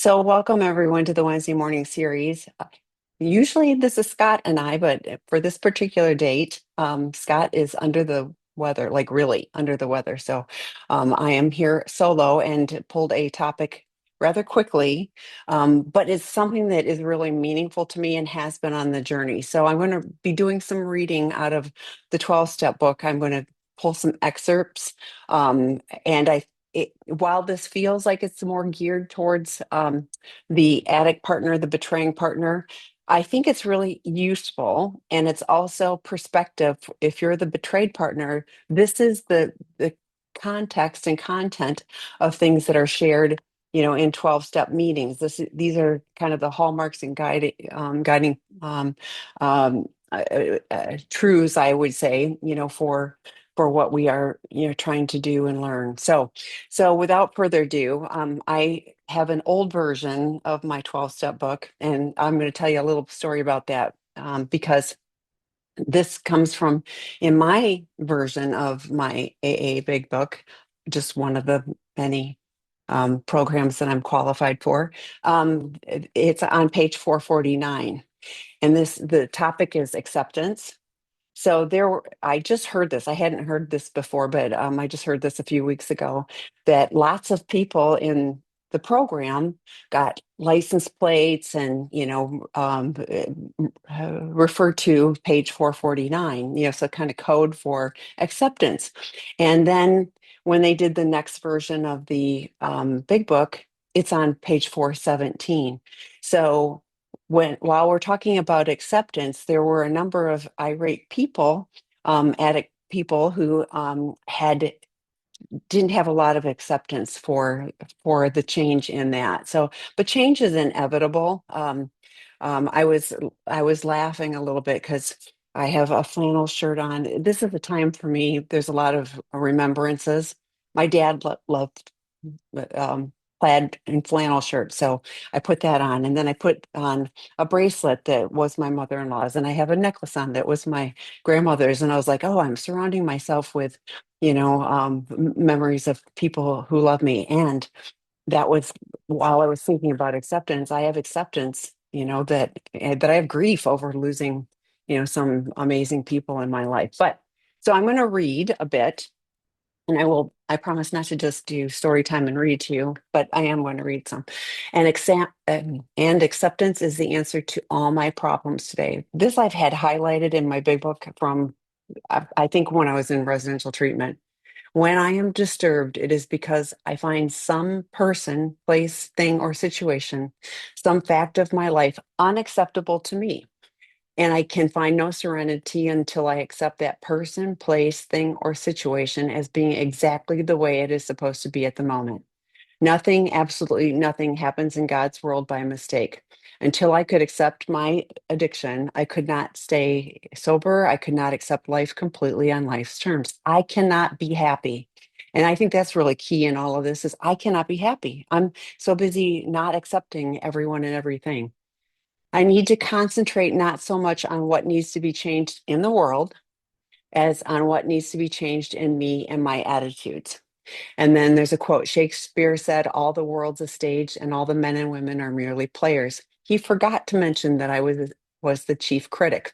So, welcome everyone to the Wednesday morning series. Usually, this is Scott and I, but for this particular date, Scott is under the weather, like really under the weather. So, I am here solo and pulled a topic rather quickly, but it's something that is really meaningful to me and has been on the journey. So, I'm going to be doing some reading out of the 12-step book. I'm going to pull some excerpts, and while this feels like it's more geared towards the addict partner, the betraying partner, I think it's really useful, and it's also perspective. If you're the betrayed partner, this is the context and content of things that are shared, in 12-step meetings. These are kind of the hallmarks and guiding um, truths, I would say, for what we are, trying to do and learn. So without further ado, I have an old version of my 12-step book, and I'm going to tell you a little story about that, because this comes from, in my version of my AA Big Book, just one of the many programs that I'm qualified for. It's on page 449, and the topic is acceptance. So I just heard this. I hadn't heard this before, but I just heard this a few weeks ago that lots of people in the program got license plates and, refer to page 449, so kind of code for acceptance. And then when they did the next version of the big book, it's on page 417. So while we're talking about acceptance, there were a number of irate people, addict people who didn't have a lot of acceptance for the change in that. So, but change is inevitable. I was laughing a little bit because I have a flannel shirt on. This is the time for me. There's a lot of remembrances. My dad loved plaid and flannel shirt. So I put that on. And then I put on a bracelet that was my mother-in-law's. And I have a necklace on that was my grandmother's. And I was like, oh, I'm surrounding myself with, memories of people who love me. And that was while I was thinking about acceptance. I have acceptance, that I have grief over losing, some amazing people in my life. But so I'm going to read a bit, and I promise not to just do story time and read to you, but I am going to read some. And acceptance is the answer to all my problems today. This I've had highlighted in my big book from, I think, when I was in residential treatment. When I am disturbed, it is because I find some person, place, thing, or situation, some fact of my life unacceptable to me. And I can find no serenity until I accept that person, place, thing, or situation as being exactly the way it is supposed to be at the moment. Nothing, absolutely nothing happens in God's world by mistake. Until I could accept my addiction, I could not stay sober. I could not accept life completely on life's terms. I cannot be happy. And I think that's really key in all of this is I cannot be happy. I'm so busy not accepting everyone and everything. I need to concentrate not so much on what needs to be changed in the world as on what needs to be changed in me and my attitudes. And then there's a quote Shakespeare said, all the world's a stage and all the men and women are merely players. He forgot to mention that I was the chief critic.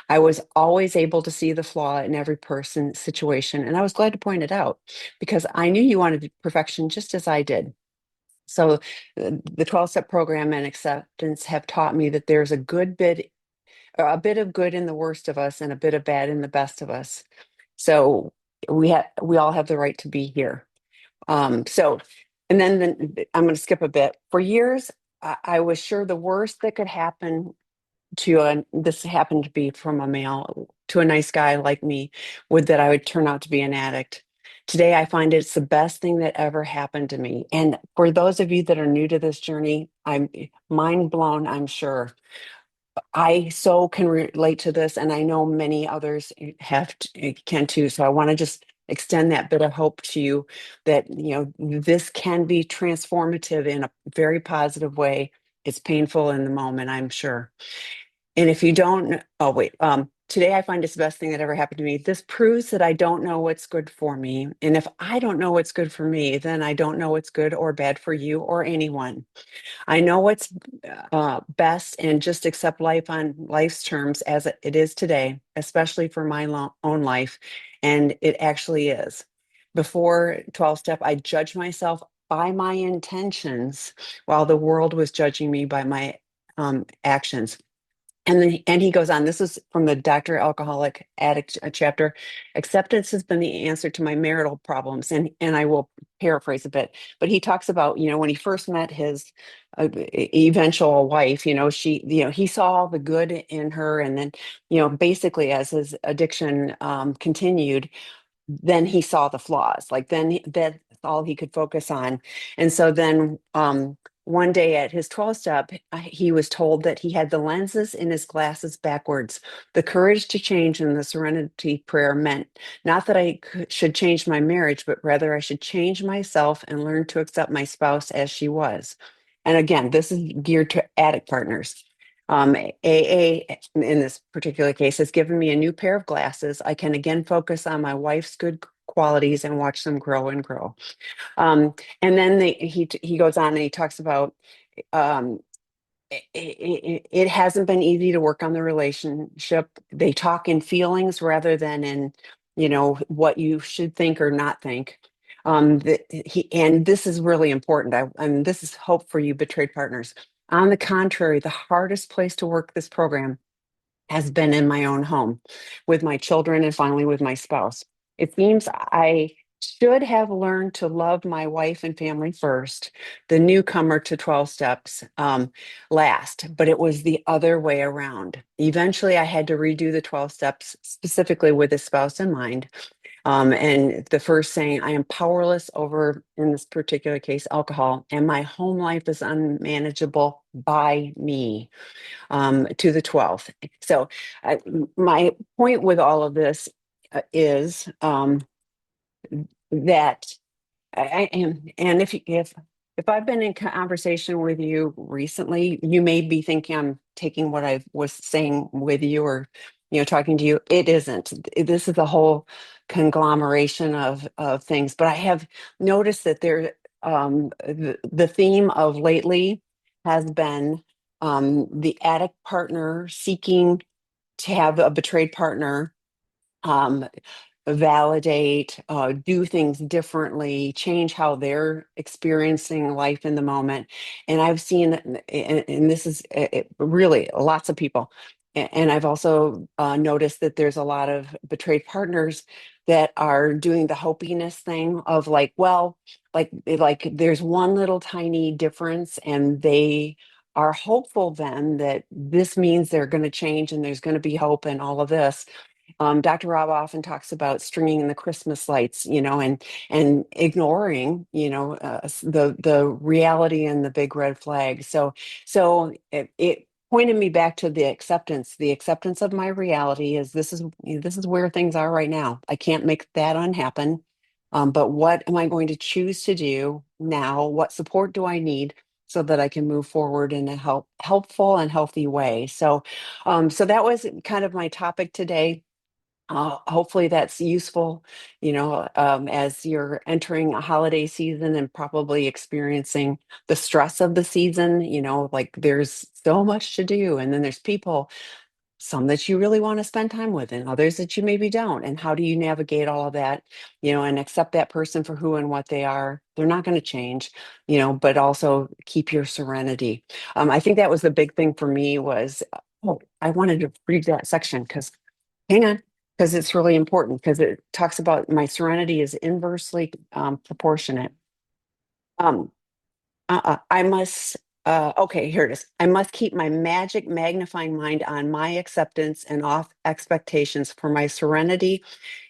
I was always able to see the flaw in every person's situation, and I was glad to point it out because I knew you wanted perfection just as I did. So the 12-step program and acceptance have taught me that there's a bit of good in the worst of us and a bit of bad in the best of us. So we all have the right to be here. So, and then I'm going to skip a bit. For years, I was sure the worst that could happen this happened to be from a male to a nice guy like me, would that I would turn out to be an addict. Today, I find it's the best thing that ever happened to me. And for those of you that are new to this journey, I'm mind blown, I'm sure. I so can relate to this, and I know many others can too. So I want to just extend that bit of hope to you that this can be transformative in a very positive way. It's painful in the moment, I'm sure. And if you don't, oh wait, Today, I find it's the best thing that ever happened to me. This proves that I don't know what's good for me. And if I don't know what's good for me, then I don't know what's good or bad for you or anyone. I know what's best and just accept life on life's terms as it is today, especially for my own life. And it actually is. Before 12 step, I judged myself by my intentions while the world was judging me by my actions. And he goes on, this is from the Dr. Alcoholic Addict chapter. Acceptance has been the answer to my marital problems. And I will paraphrase a bit, but he talks about, when he first met his eventual wife, he saw all the good in her. And then, basically as his addiction continued, then he saw the flaws. Like that's all he could focus on. And so then one day at his 12 step, he was told that he had the lenses in his glasses backwards. The courage to change in the serenity prayer meant not that should change my marriage, but rather I should change myself and learn to accept my spouse as she was. And again, this is geared to addict partners. AA, in this particular case, has given me a new pair of glasses. I can again focus on my wife's good qualities and watch them grow and grow. Um, and then he goes on and he talks about um, it hasn't been easy to work on the relationship. They talk in feelings rather than in, what you should think or not think. And this is really important. And this is hope for you, betrayed partners. On the contrary, the hardest place to work this program has been in my own home with my children and finally with my spouse. It seems I should have learned to love my wife and family first, the newcomer to 12 steps last, but it was the other way around. Eventually, I had to redo the 12 steps specifically with a spouse in mind. And the first saying, I am powerless over, in this particular case, alcohol, and my home life is unmanageable by me, to the 12th. So, my point with all of this is that I am, and if I've been in conversation with you recently, you may be thinking I'm taking what I was saying with you, or talking to you. It isn't. This is a whole conglomeration of things. But I have noticed that the theme of lately has been the addict partner seeking to have a betrayed partner um, validate, do things differently, change how they're experiencing life in the moment. And I've seen, and this is really lots of people. And I've also noticed that there's a lot of betrayed partners that are doing the hopiness thing of like, well, like there's one little tiny difference, and they are hopeful then that this means they're going to change and there's going to be hope and all of this. Dr. Rob often talks about stringing in the Christmas lights, and ignoring, the reality and the big red flag. So it pointed me back to the acceptance. The acceptance of my reality is this is where things are right now. I can't make that unhappen. But what am I going to choose to do now? What support do I need so that I can move forward in a helpful and healthy way? So that was kind of my topic today. Hopefully that's useful, as you're entering a holiday season and probably experiencing the stress of the season. Like there's so much to do, and then there's people, some that you really want to spend time with, and others that you maybe don't. And how do you navigate all of that, and accept that person for who and what they are? They're not going to change, but also keep your serenity. I think that was the big thing for me was, oh, I wanted to read that section because hang on, because it's really important because it talks about my serenity is inversely proportionate. Um, I must, okay, here it is. I must keep my magic magnifying mind on my acceptance and off expectations, for my serenity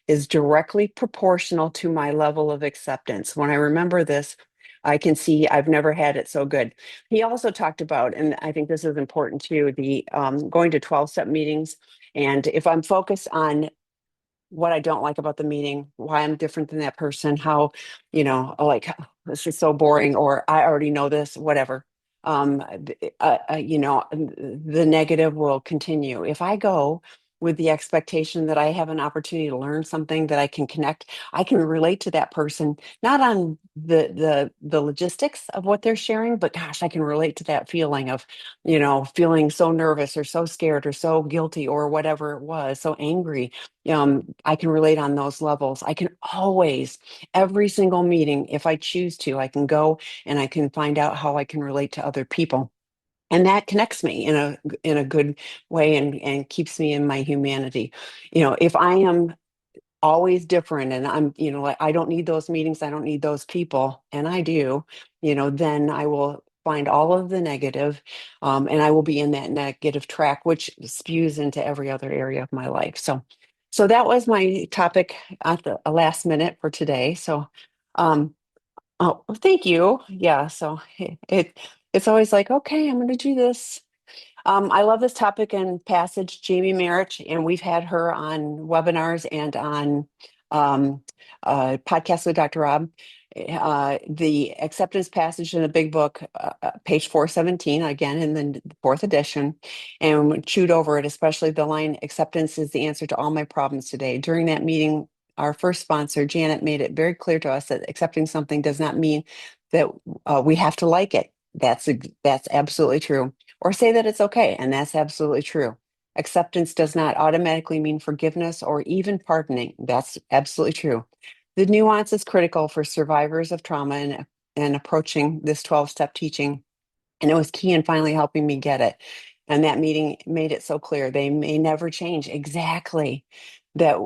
is directly proportional to my level of acceptance. When I remember this, I can see I've never had it so good. He also talked about, and I think this is important too, the going to 12-step meetings. And if I'm focused on what I don't like about the meeting, why I'm different than that person, how, like this is so boring, or I already know this, whatever. The negative will continue. If I go with the expectation that I have an opportunity to learn something that I can connect. I can relate to that person, not on the logistics of what they're sharing, but gosh, I can relate to that feeling of, feeling so nervous or so scared or so guilty or whatever it was, so angry. I can relate on those levels. I can always, every single meeting, if I choose to, I can go and I can find out how I can relate to other people. And that connects me in a good way and keeps me in my humanity. If I am always different and I'm, like I don't need those meetings, I don't need those people, and I do, then I will find all of the negative, and I will be in that negative track, which spews into every other area of my life. So that was my topic at the last minute for today. So, um, oh, well, thank you. Yeah. So it's always like, okay, I'm going to do this. I love this topic and passage, Jamie Merritt, and we've had her on webinars and on um, podcasts with Dr. Rob. The acceptance passage in the big book, page 417, again in the fourth edition, and chewed over it, especially the line, acceptance is the answer to all my problems today. During that meeting, our first sponsor, Janet, made it very clear to us that accepting something does not mean that we have to like it. That's absolutely true, or say that it's okay, and that's absolutely true. Acceptance does not automatically mean forgiveness or even pardoning. That's absolutely true. The nuance is critical for survivors of trauma and approaching this 12-step teaching. And it was key in finally helping me get it. And that meeting made it so clear they may never change. Exactly. That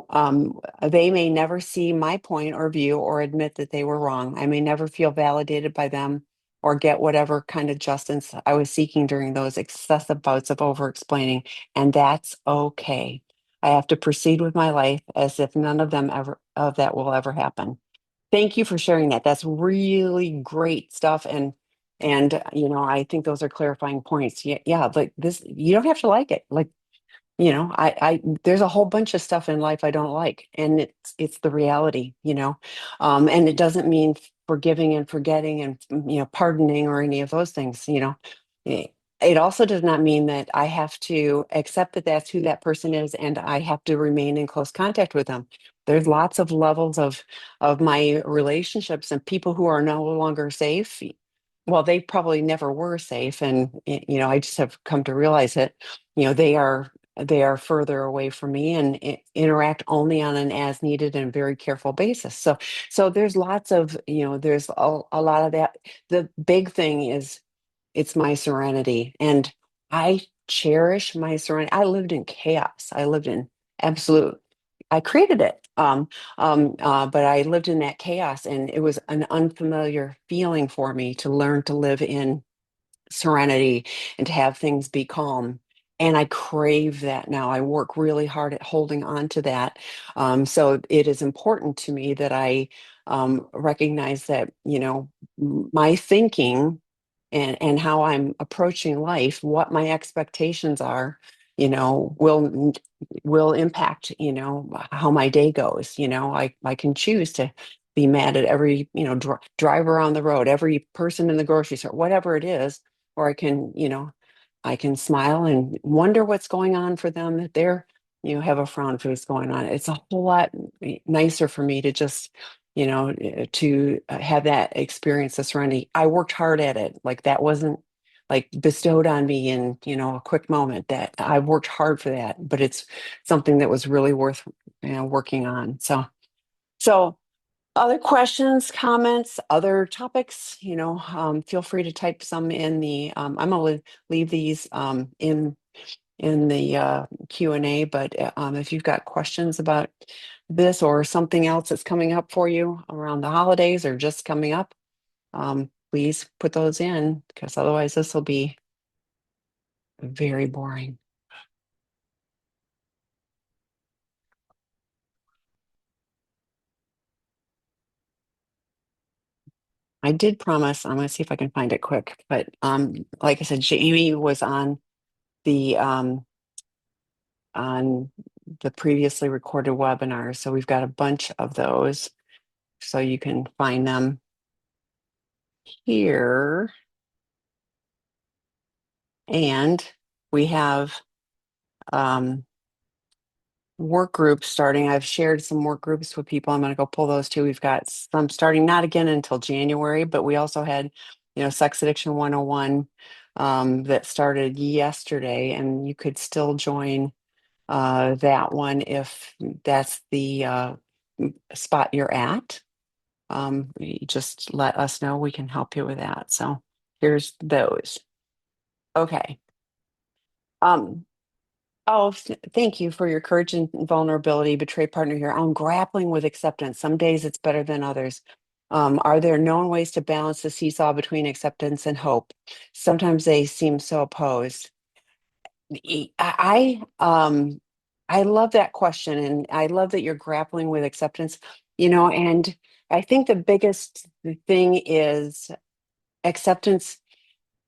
they may never see my point or view or admit that they were wrong. I may never feel validated by them or get whatever kind of justice I was seeking during those excessive bouts of over explaining. And that's okay. I have to proceed with my life as if none of them ever of that will ever happen. Thank you for sharing that. That's really great stuff. And I think those are clarifying points. Yeah, yeah, like this, you don't have to like it. Like, I there's a whole bunch of stuff in life I don't like, and it's the reality, and it doesn't mean forgiving and forgetting and pardoning or any of those things. It also does not mean that I have to accept that that's who that person is, and I have to remain in close contact with them. There's lots of levels of my relationships and people who are no longer safe. Well, they probably never were safe, and I just have come to realize it. They are further away from me and interact only on an as needed and very careful basis. So there's lots of, there's a lot of that. The big thing is it's my serenity, and I cherish my serenity. I lived in chaos. I lived in absolute, I created it. But I lived in that chaos, and it was an unfamiliar feeling for me to learn to live in serenity and to have things be calm. And I crave that now. I work really hard at holding on to that. So it is important to me that I recognize that, my thinking and how I'm approaching life, what my expectations are, will impact, how my day goes. I can choose to be mad at every, driver on the road, every person in the grocery store, whatever it is, or I can smile and wonder what's going on for them that they're, have a frown face going on. It's a whole lot nicer for me to just, to have that experience of serenity. I worked hard at it. Like that wasn't like bestowed on me in, a quick moment. That I worked hard for that, but it's something that was really worth, working on. So other questions, comments, other topics, feel free to type some in the, I'm going to leave these in the Q&A, but if you've got questions about this or something else that's coming up for you around the holidays or just coming up, please put those in, because otherwise this will be very boring. I did promise, I'm going to see if I can find it quick, but like I said, Jamie was the um, on the previously recorded webinars. So we've got a bunch of those. So you can find them here. And we have work groups starting. I've shared some work groups with people. I'm going to go pull those too. We've got some starting not again until January, but we also had, Sex Addiction 101 that started yesterday, and you could still join that one if that's the spot you're at. You just let us know. We can help you with that. So here's those. Okay. Um, Oh, thank you for your courage and vulnerability, betray partner here. I'm grappling with acceptance. Some days it's better than others. Are there known ways to balance the seesaw between acceptance and hope? Sometimes they seem so opposed. I love that question, and I love that you're grappling with acceptance, and I think the biggest thing is acceptance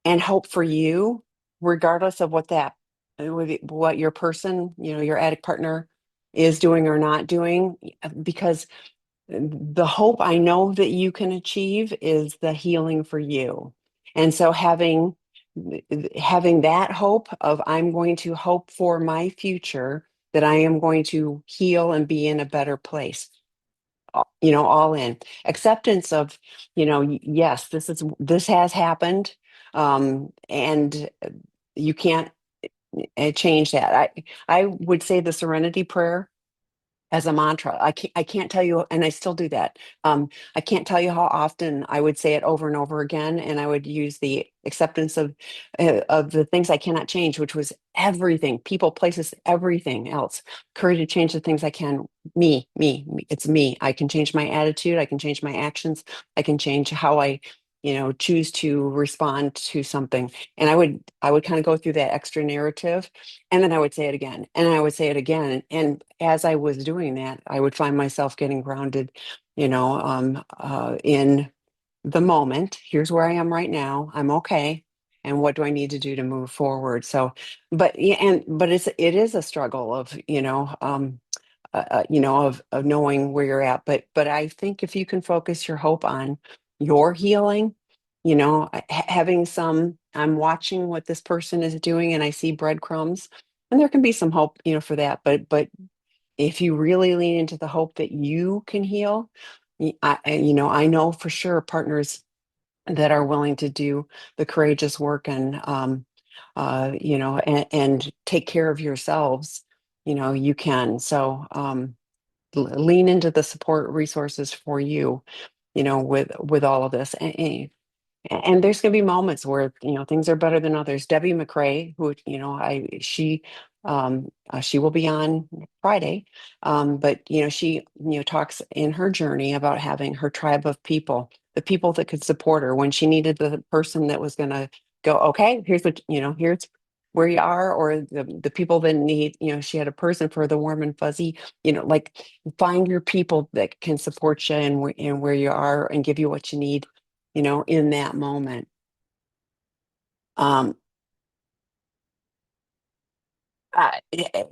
and hope for you, regardless of what your person, your addict partner is doing or not doing, because the hope I know that you can achieve is the healing for you. And so having that hope of I'm going to hope for my future, that I am going to heal and be in a better place, all in acceptance of, yes, this has happened, and you can't change that. I would say the serenity prayer as a mantra. I can't tell you, and I still do that. I can't tell you how often I would say it over and over again, and I would use the acceptance of the things I cannot change, which was everything, people, places, everything else. Courage to change the things I can. Me. It's me. I can change my attitude. I can change my actions. I can change how I, choose to respond to something. And I would kind of go through that extra narrative, and then I would say it again, and I would say it again. And as I was doing that, I would find myself getting grounded, in the moment. Here's where I am right now. I'm okay. And what do I need to do to move forward? So, but yeah, but it is a struggle of, of knowing where you're at. But I think if you can focus your hope on your healing, having I'm watching what this person is doing, and I see breadcrumbs, and there can be some hope, for that. But if you really lean into the hope that you can heal, I know for sure partners that are willing to do the courageous work, and and take care of yourselves, you can. So lean into the support resources for you, with all of this. And there's going to be moments where, things are better than others. Debbie McRae, who, she will be on Friday. But, she, talks in her journey about having her tribe of people, the people that could support her when she needed the person that was going to go, okay, here's where you are, or the people that need, she had a person for the warm and fuzzy, like find your people that can support you and where you are and give you what you need, in that moment. Um,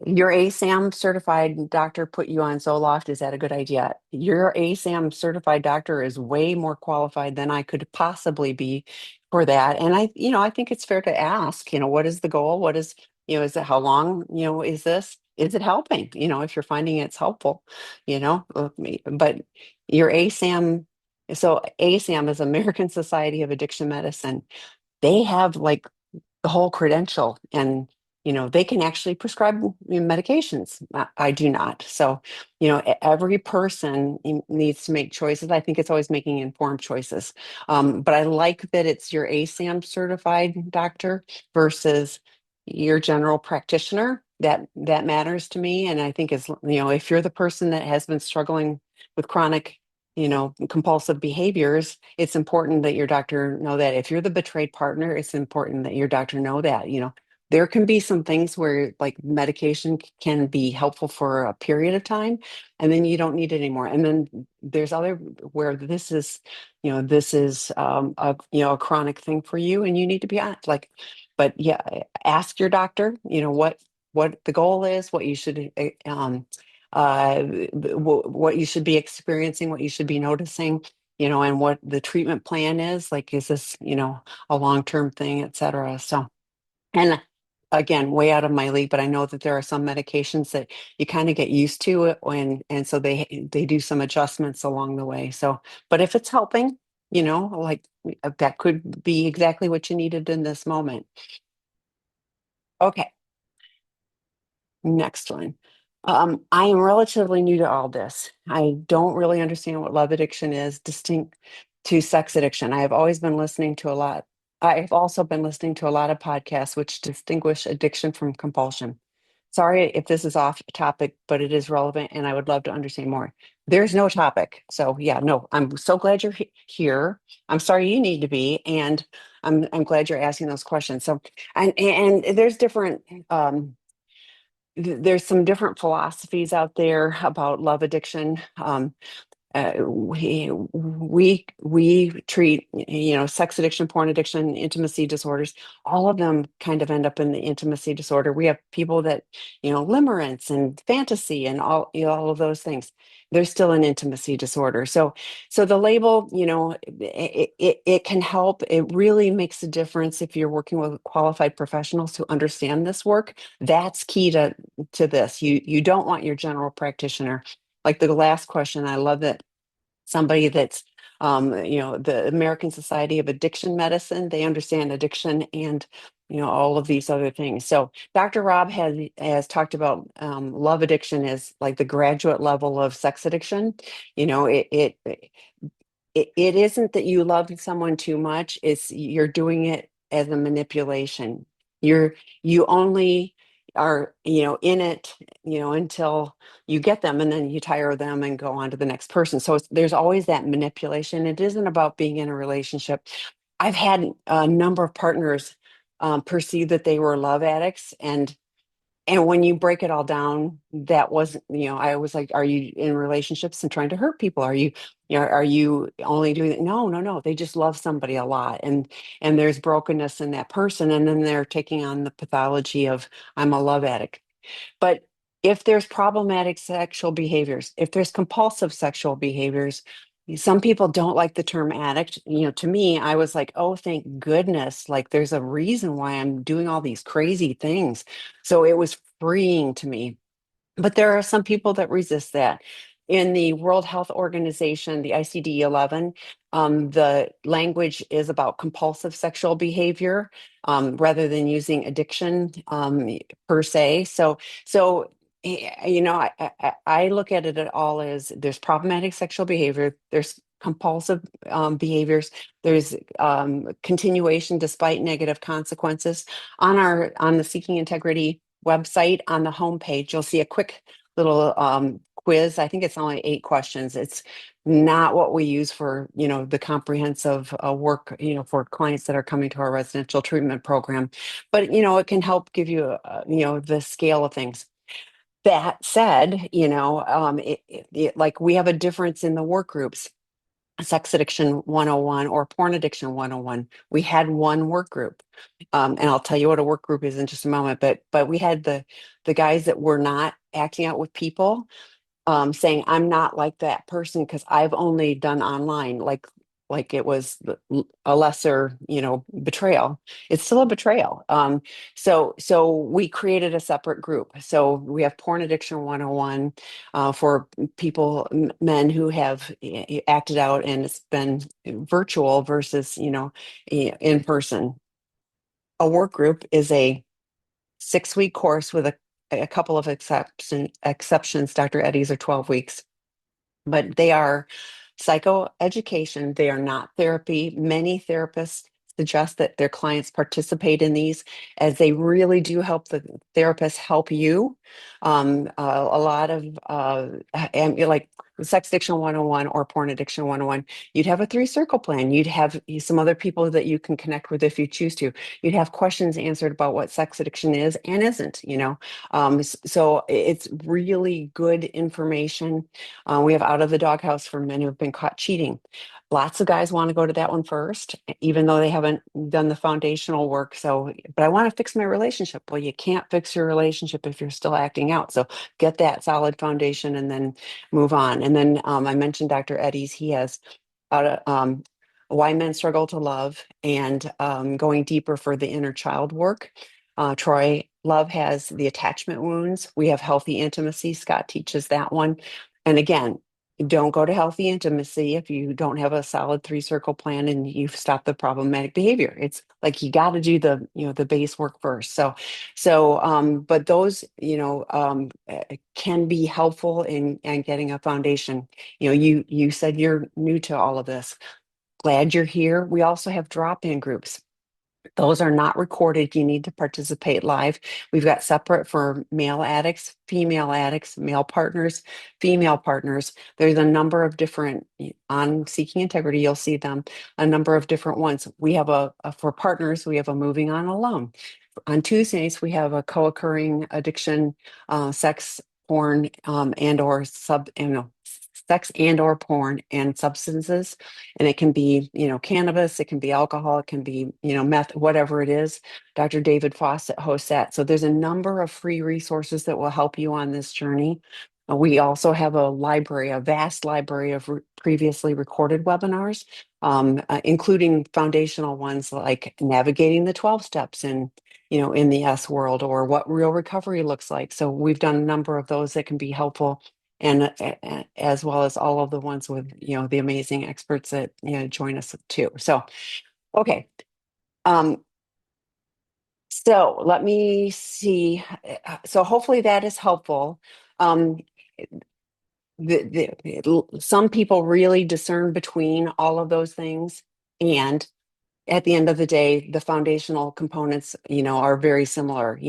your ASAM certified doctor put you on Zoloft. Is that a good idea? Your ASAM certified doctor is way more qualified than I could possibly be for that. And I think it's fair to ask, what is the goal? Is it how long, is this? Is it helping? If you're finding it's helpful, but your ASAM, so ASAM is American Society of Addiction Medicine. They have like the whole credential, and they can actually prescribe medications. I do not. So every person needs to make choices. I think it's always making informed choices, but I like that it's your ASAM certified doctor versus your general practitioner. That matters to me, and I think is, if you're the person that has been struggling with chronic, compulsive behaviors, it's important that your doctor know that. If you're the betrayed partner, it's important that your doctor know that, there can be some things where like medication can be helpful for a period of time, and then you don't need it anymore. And then there's other where this is a chronic thing for you, and you need to be on like, but yeah, ask your doctor, what the goal is, what you should what you should be experiencing, what you should be noticing, and what the treatment plan is. Like, is this, a long-term thing, et cetera. So, and again, way out of my league, but I know that there are some medications that you kind of get used to it when, and so they do some adjustments along the way. So, but if it's helping, like that could be exactly what you needed in this moment. Okay, next one. I am relatively new to all this. I don't really understand what love addiction is, distinct to sex addiction. I have always been listening to a lot. I've also been listening to a lot of podcasts which distinguish addiction from compulsion. Sorry if this is off topic, but it is relevant and I would love to understand more. There's no topic. So yeah, no, I'm so glad you're here. I'm sorry you need to be, and I'm glad you're asking those questions. So and there's different there's some different philosophies out there about love addiction. We treat sex addiction, porn addiction, intimacy disorders. All of them kind of end up in the intimacy disorder. We have people that limerence and fantasy and all of those things. They're still an intimacy disorder. So the label, it can help. It really makes a difference if you're working with qualified professionals who understand this work. That's key to this. You don't want your general practitioner. Like the last question, I love that somebody that's the American Society of Addiction Medicine, they understand addiction and all of these other things. So Dr. Rob has talked about love addiction as like the graduate level of sex addiction. You know, it isn't that you love someone too much, it's you're doing it as a manipulation. You only are in it until you get them, and then you tire them and go on to the next person. So there's always that manipulation. It isn't about being in a relationship. I've had a number of partners perceive that they were love addicts, and when you break it all down, that wasn't, I was like, are you in relationships and trying to hurt people? Are you only doing it? No, no, no. They just love somebody a lot. And there's brokenness in that person. And then they're taking on the pathology of, I'm a love addict. But if there's problematic sexual behaviors, if there's compulsive sexual behaviors, some people don't like the term addict. To me, I was like, oh, thank goodness. Like, there's a reason why I'm doing all these crazy things. So it was freeing to me. But there are some people that resist that. In the World Health Organization, the ICD-11, the language is about compulsive sexual behavior rather than using addiction per se. So I look at it all as there's problematic sexual behavior, there's compulsive behaviors, there's continuation despite negative consequences. On the Seeking Integrity website, on the homepage, you'll see a quick little quiz. I think it's only 8 questions. It's not what we use for, the comprehensive work, for clients that are coming to our residential treatment program. But, it can help give you, the scale of things. That said, like we have a difference in the work groups. Sex Addiction 101 or Porn Addiction 101. We had one work group. And I'll tell you what a work group is in just a moment, but we had the guys that were not acting out with people saying I'm not like that person because I've only done online, like it was a lesser, betrayal. It's still a betrayal. So we created a separate group. So we have Porn Addiction 101 for people, men who have acted out, and it's been virtual versus, in person. A work group is a 6-week course with a couple of exceptions. Dr. Eddie's are 12 weeks, but they are psychoeducation. They are not therapy. Many therapists suggest that their clients participate in these as they really do help the therapists help you. A lot of, and you're like Sex Addiction 101 or Porn Addiction 101, you'd have a 3-circle plan. You'd have some other people that you can connect with if you choose to. You'd have questions answered about what sex addiction is and isn't, so it's really good information. We have Out of the Doghouse for Men who have been caught cheating. Lots of guys want to go to that one first, even though they haven't done the foundational work. So, but I want to fix my relationship. Well, you can't fix your relationship if you're still acting out. So get that solid foundation and then move on. And then I mentioned Dr. Eddie's. He has out of, Why Men Struggle to Love and going deeper for the inner child work. Troy Love has the attachment wounds. We have healthy intimacy. Scott teaches that one. And again, don't go to healthy intimacy if you don't have a solid three circle plan and you've stopped the problematic behavior. It's like you got to do the, the base work first. But those, can be helpful in getting a foundation. You said you're new to all of this. Glad you're here. We also have drop-in groups. Those are not recorded. You need to participate live. We've got separate for male addicts, male partners, female partners. There's a number of different on Seeking Integrity. You'll see them, a number of different ones. We have for partners, we have a Moving On Alone. On Tuesdays, we have a co-occurring addiction, sex, porn, and or sex and or porn and substances. And it can be, cannabis, it can be alcohol, it can be, meth, whatever it is. Dr. David Fawcett hosts that. So there's a number of free resources that will help you on this journey. We also have a vast library of previously recorded webinars, including foundational ones like navigating the 12 steps and in the S world, or what real recovery looks like. So we've done a number of those that can be helpful, and as well as all of the ones with, the amazing experts that, join us too. So, okay. So let me see. So hopefully that is helpful. Um, some people really discern between all of those things, and at the end of the day, the foundational components, are very similar,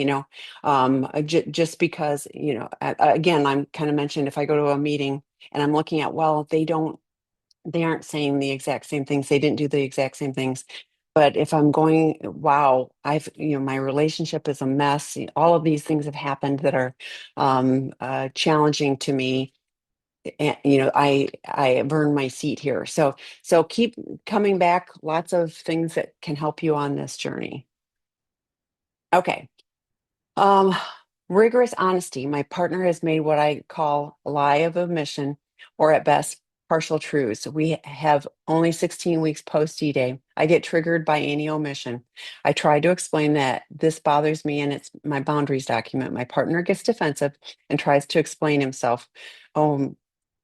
just because, again, I'm kind of mentioned if I go to a meeting and I'm looking at, well, they aren't saying the exact same things. They didn't do the exact same things. But if I'm going, wow, my relationship is a mess. All of these things have happened that are challenging to me. And I've earned my seat here. So keep coming back. Lots of things that can help you on this journey. Okay. Um, Rigorous honesty. My partner has made what I call a lie of omission, or at best, partial truths. We have only 16 weeks post E-Day. I get triggered by any omission. I try to explain that this bothers me and it's my boundaries document. My partner gets defensive and tries to explain himself. Oh,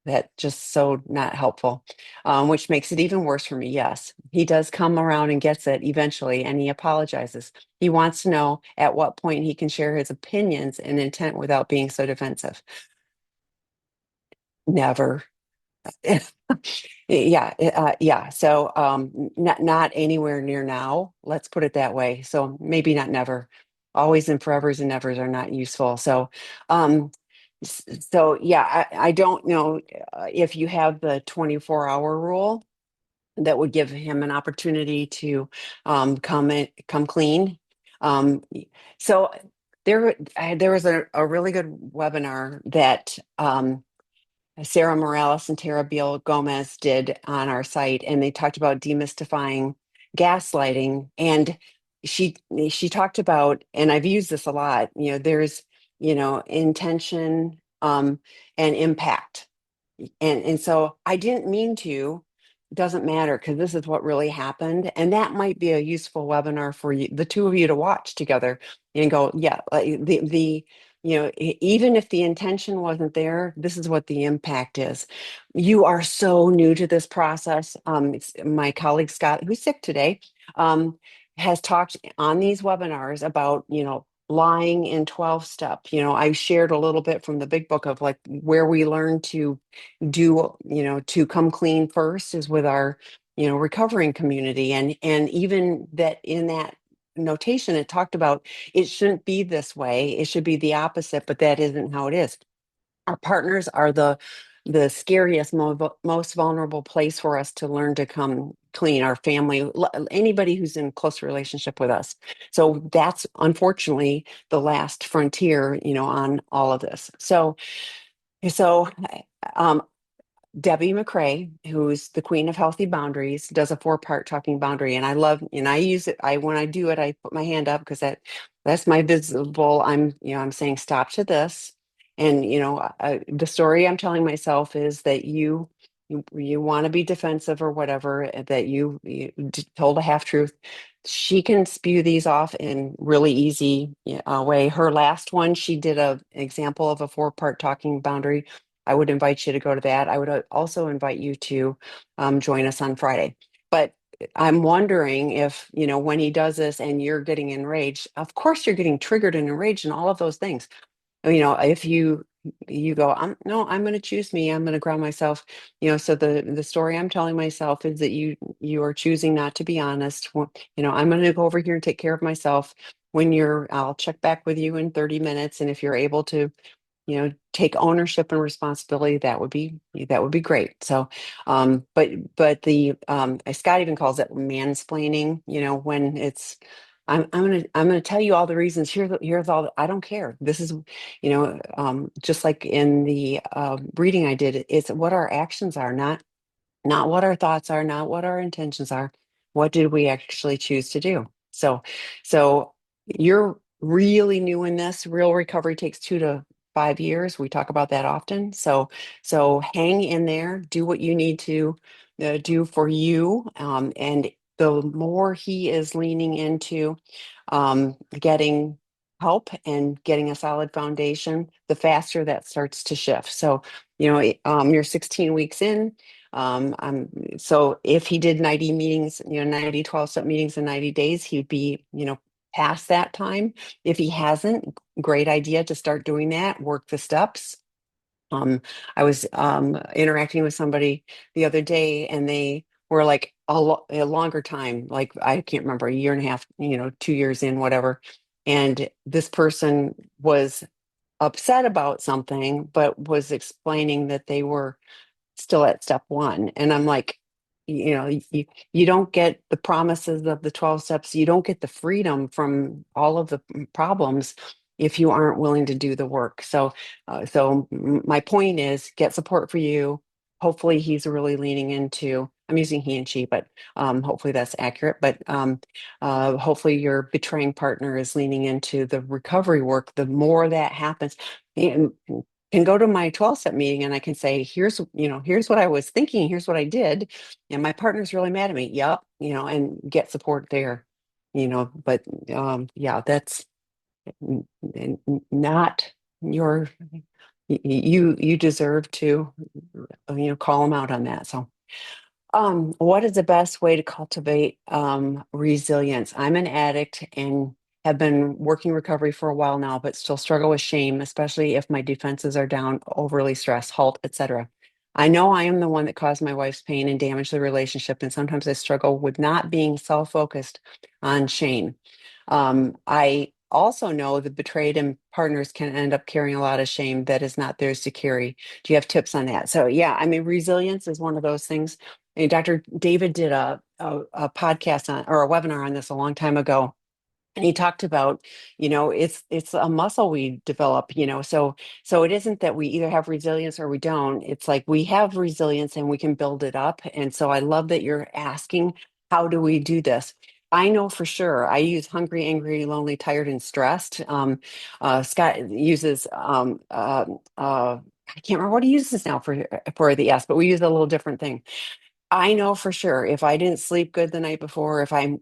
that just so not helpful, which makes it even worse for me. Yes, he does come around and gets it eventually, and he apologizes. He wants to know at what point he can share his opinions and intent without being so defensive. Never. Yeah. So, not anywhere near now. Let's put it that way. So maybe not never. Always and forevers and nevers are not useful. So, um, so yeah, I don't know if you have the 24-hour rule that would give him an opportunity to come clean. Um, so there was a really good webinar that Sarah Morales and Tara Beal Gomez did on our site, and they talked about demystifying gaslighting. And she she talked about, and I've used this a lot, there's, intention and impact. And so I didn't mean to, doesn't matter, because this is what really happened. And that might be a useful webinar for you, the two of you to watch together and go, yeah, like even if the intention wasn't there, this is what the impact is. You are so new to this process. My colleague Scott, who's sick today, has talked on these webinars about, lying in 12 step. I shared a little bit from the big book of like where we learn to to come clean first is with our, recovering community. And even that in that notation, it talked about it shouldn't be this way. It should be the opposite, but that isn't how it is. Our partners are the scariest, most vulnerable place for us to learn to come clean. Our family, anybody who's in close relationship with us. So that's unfortunately the last frontier, on all of this. So um, Debbie McCrae, who's the queen of healthy boundaries, does a 4-part talking boundary. And I love, and I use it. When I do it, I put my hand up because that's my visible. I'm saying stop to this. And, the story I'm telling myself is that you want to be defensive or whatever, that you told a half truth. she can spew these off in really easy way. Her last one, she did a example of a four-part talking boundary. I would invite you to go to that. I would also invite you to join us on Friday. But I'm wondering if, when he does this and you're getting enraged, of course you're getting triggered and enraged and all of those things. If you go, no, I'm going to choose me. I'm going to ground myself. So the story I'm telling myself is that you are choosing not to be honest. Well, I'm going to go over here and take care of myself. I'll check back with you in 30 minutes. And if you're able to take ownership and responsibility, that would be great. So but the Scott even calls it mansplaining, when it's I'm gonna tell you all the reasons. Here's all I don't care. This is just like in the reading I did, it's what our actions are, not what our thoughts are, not what our intentions are. What did we actually choose to do? So you're really new in this. Real recovery takes 2 to 5 years. We talk about that often. So hang in there, do what you need to do for you. And the more he is leaning into getting help and getting a solid foundation, the faster that starts to shift. So, you're 16 weeks in. So if he did 90 meetings, 90 12-step meetings in 90 days, he'd be, past that time. If he hasn't, great idea to start doing that, work the steps. I was interacting with somebody the other day and they were like a longer time, like I can't remember, a year and a half, 2 years in, whatever. And this person was upset about something, but was explaining that they were still at step one. And I'm like, you don't get the promises of the 12 steps. You don't get the freedom from all of the problems if you aren't willing to do the work. So my point is get support for you. Hopefully he's really leaning into, I'm using he and she, but hopefully that's accurate. But hopefully your betraying partner is leaning into the recovery work. The more that happens, and can go to my 12-step meeting and I can say, here's what I was thinking, here's what I did, and my partner's really mad at me. Yep, and get support there. But yeah, that's not your you deserve to call them out on that. So what is the best way to cultivate resilience? I'm an addict and have been working recovery for a while now, but still struggle with shame, especially if my defenses are down, overly stressed, halt, etc. I know I am the one that caused my wife's pain and damaged the relationship, and sometimes I struggle with not being self-focused on shame. I also know the betrayed and partners can end up carrying a lot of shame that is not theirs to carry. Do you have tips on that? So yeah, I mean, resilience is one of those things. And Dr. David did a podcast or a webinar on this a long time ago. And he talked about, it's a muscle we develop, so it isn't that we either have resilience or we don't. It's like we have resilience and we can build it up. And so I love that you're asking, how do we do this? I know for sure. I use hungry, angry, lonely, tired, and stressed. Scott uses I can't remember what he uses now for the S, but we use a little different thing. I know for sure if I didn't sleep good the night before, if I'm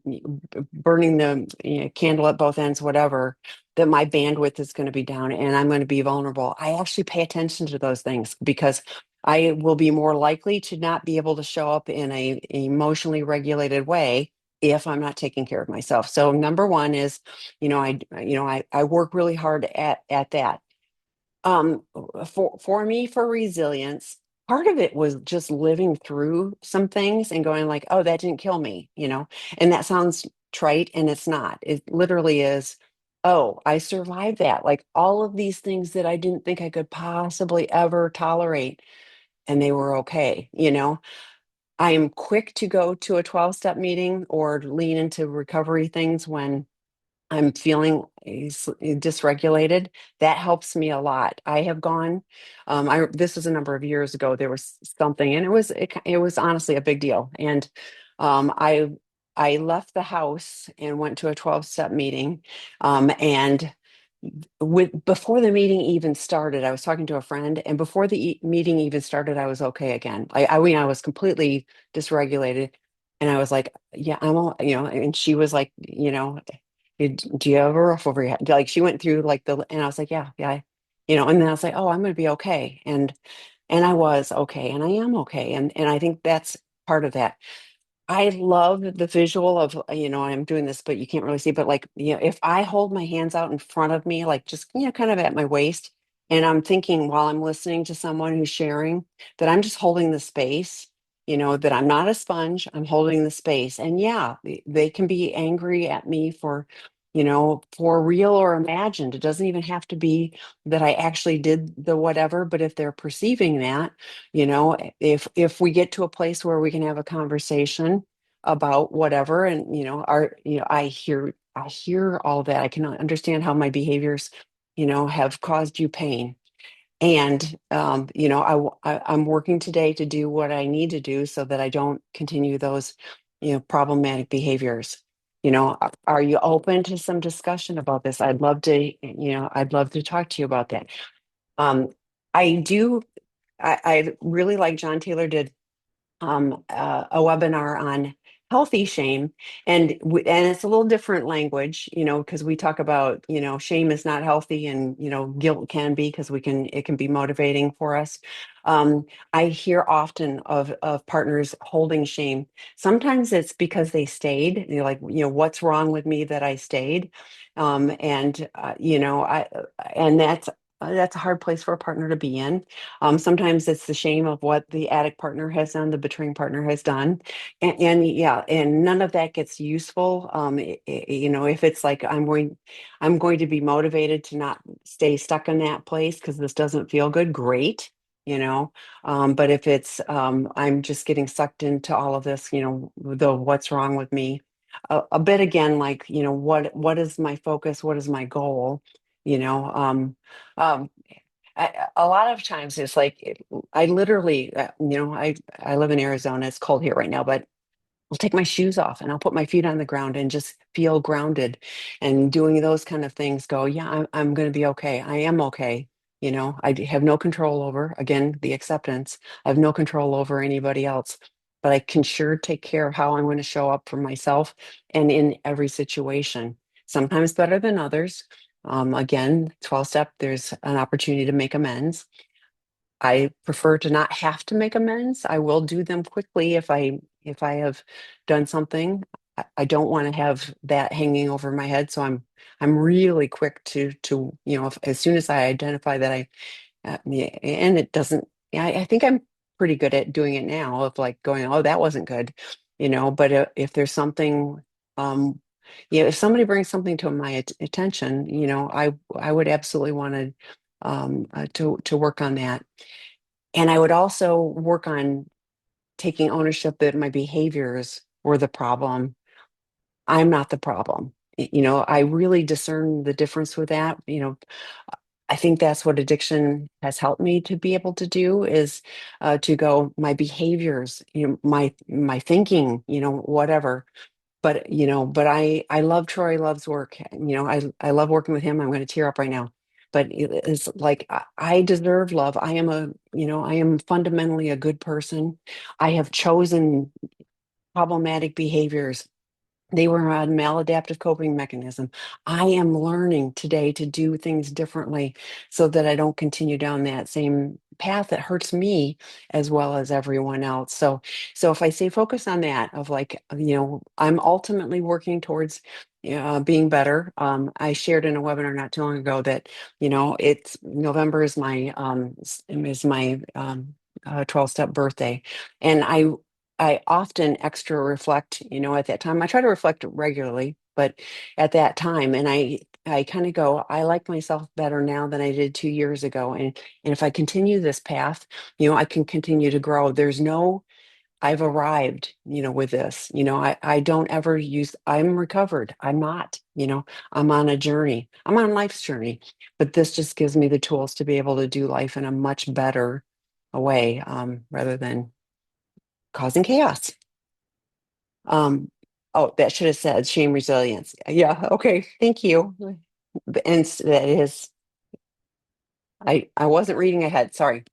burning the candle at both ends, whatever, that my bandwidth is going to be down and I'm going to be vulnerable. I actually pay attention to those things because I will be more likely to not be able to show up in a emotionally regulated way if I'm not taking care of myself. So number one is, I work really hard at that. um for me, for resilience, part of it was just living through some things and going like, oh, that didn't kill me, and that sounds trite, and it's not. It literally is, oh, I survived that, like all of these things that I didn't think I could possibly ever tolerate, and they were okay. I am quick to go to a 12-step meeting or lean into recovery things when I'm feeling dysregulated. That helps me a lot. I have gone, this was a number of years ago. There was something, and it was honestly a big deal. And I left the house and went to a 12-step meeting. And before the meeting even started, I was talking to a friend, and before the meeting even started, I was okay again. I mean, I was completely dysregulated. And I was like, yeah, and she was like, do you have a roof over your head? Like she went through like and I was like, yeah, yeah, and then I was like, oh, I'm going to be okay. And I was okay, and I am okay. And I think that's part of that. I love the visual of, I'm doing this, but you can't really see, but like, if I hold my hands out in front of me, like just, kind of at my waist, and I'm thinking while I'm listening to someone who's sharing that I'm just holding the space, that I'm not a sponge, I'm holding the space. And yeah, they can be angry at me for real or imagined. It doesn't even have to be that I actually did the whatever, but if they're perceiving that, if we get to a place where we can have a conversation about whatever, and I hear all that, I can understand how my behaviors have caused you pain, and I'm working today to do what I need to do so that I don't continue those problematic behaviors. Are you open to some discussion about this? I'd love to talk to you about that. um I do. I really like John Taylor did a webinar on healthy shame, and it's a little different language, because we talk about, shame is not healthy, and guilt can be, because it can be motivating for us. um, I hear often of partners holding shame. Sometimes it's because they stayed, like, what's wrong with me that I stayed. And I and that's a hard place for a partner to be in. Sometimes it's the shame of what the addict partner has done, the betraying partner has done. And yeah, and none of that gets useful. If it's like I'm going to be motivated to not stay stuck in that place because this doesn't feel good, great. But if it's I'm just getting sucked into all of this, the what's wrong with me, a bit again, like, what is my focus? What is my goal? You know, um, a lot of times it's like I literally, I live in Arizona. It's cold here right now, but I'll take my shoes off and I'll put my feet on the ground and just feel grounded, and doing those kind of things. Go, yeah, I'm going to be okay. I am okay. Have no control over, again, the acceptance. I have no control over anybody else, but I can sure take care of how I'm going to show up for myself and in every situation. Sometimes better than others. Again, 12 step, there's an opportunity to make amends. I prefer to not have to make amends. I will do them quickly if I have done something. I don't want to have that hanging over my head. So I'm really quick to as soon as I identify that yeah, and it doesn't. Yeah, I think I'm pretty good at doing it now, of like going, oh, that wasn't good. But if there's something, um if somebody brings something to my attention, I would absolutely want to work on that. And I would also work on taking ownership that my behaviors were the problem. I'm not the problem. I really discern the difference with that. I think that's what addiction has helped me to be able to do, is to go, my behaviors, my thinking, whatever. But I love Troy Love's work. I love working with him. I'm going to tear up right now. But it's like I deserve love. I am fundamentally a good person. I have chosen problematic behaviors. They were a maladaptive coping mechanism. I am learning today to do things differently so that I don't continue down that same path that hurts me as well as everyone else. So if I say focus on that, of like, I'm ultimately working towards being better. I shared in a webinar not too long ago that, it's November is my 12-step birthday. And I often extra reflect, at that time. I try to reflect regularly, but at that time, and I kind of go, I like myself better now than I did 2 years ago. And if I continue this path, I can continue to grow. I've arrived, with this. I don't ever I'm recovered. I'm not, I'm on a journey. I'm on life's journey. But this just gives me the tools to be able to do life in a much better way, rather than causing chaos. Um, oh, that should have said shame resilience. Yeah, okay, thank you. That is, I wasn't reading ahead, sorry.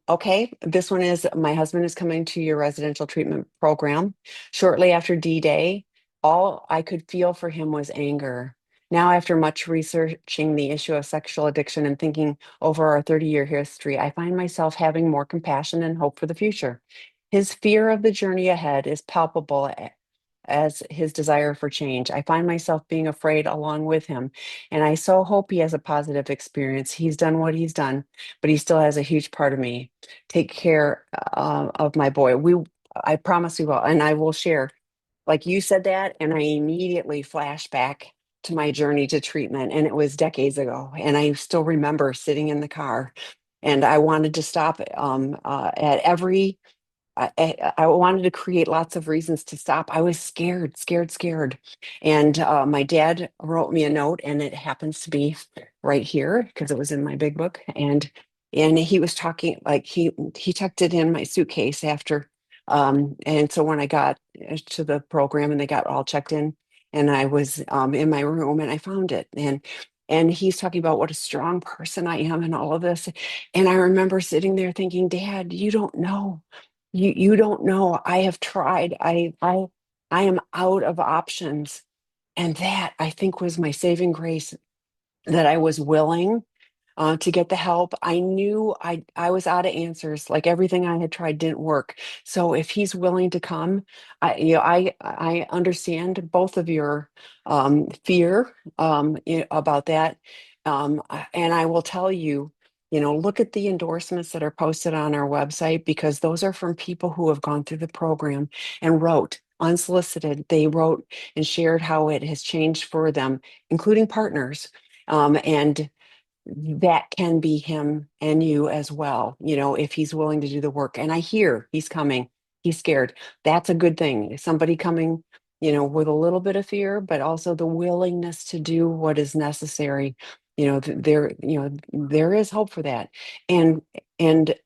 Okay, this one is my husband is coming to your residential treatment program. Shortly after D-Day, all I could feel for him was anger. Now, after much researching the issue of sexual addiction and thinking over our 30-year history, I find myself having more compassion and hope for the future. His fear of the journey ahead is palpable as his desire for change. I find myself being afraid along with him, and I so hope he has a positive experience. He's done what he's done, but he still has a huge part of me. Take care of my boy. I promise we will, and I will share. Like you said that, and I immediately flashed back to my journey to treatment, and it was decades ago. And I still remember sitting in the car, and I wanted to stop at every I wanted to create lots of reasons to stop. I was scared, scared, scared. And my dad wrote me a note, and it happens to be right here because it was in my big book. And he was talking like he tucked it in my suitcase after. And so when I got to the program and they got all checked in, and I was in my room and I found it, and he's talking about what a strong person I am and all of this. And I remember sitting there thinking, Dad, you don't know. You don't know. I have tried. I am out of options. And that I think was my saving grace, that I was willing to get the help. I knew I was out of answers. Like everything I had tried didn't work. So if he's willing to come, I understand both of your fear about that. And I will tell you, look at the endorsements that are posted on our website, because those are from people who have gone through the program and wrote unsolicited. They wrote and shared how it has changed for them, including partners. And that can be him and you as well, if he's willing to do the work. And I hear he's coming, he's scared. That's a good thing. Somebody coming, with a little bit of fear, but also the willingness to do what is necessary. There is hope for that. And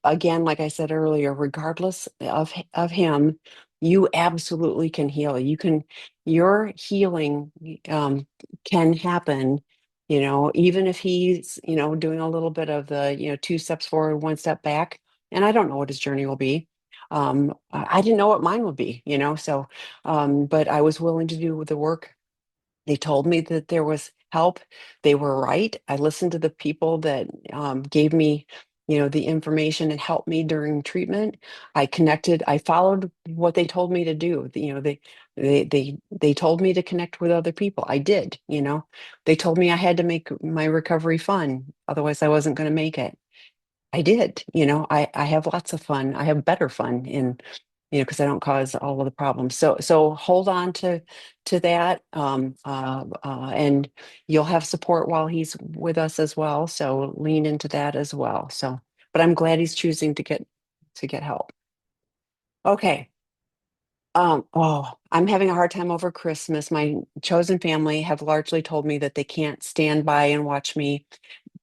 again, like I said earlier, regardless of him, you absolutely can heal. Your healing can happen, even if he's, doing a little bit of the, two steps forward, one step back. And I don't know what his journey will be. I didn't know what mine would be, so, but I was willing to do the work. They told me that there was help. They were right. I listened to the people that gave me, the information and helped me during treatment. I connected. I followed what they told me to do. They told me to connect with other people. I did. They told me I had to make my recovery fun, otherwise I wasn't going to make it. I did. I have lots of fun. I have better fun because I don't cause all of the problems. So hold on to that, and you'll have support while he's with us as well. So lean into that as well. So, but I'm glad he's choosing to get help. Okay. I'm having a hard time over Christmas. My chosen family have largely told me that they can't stand by and watch me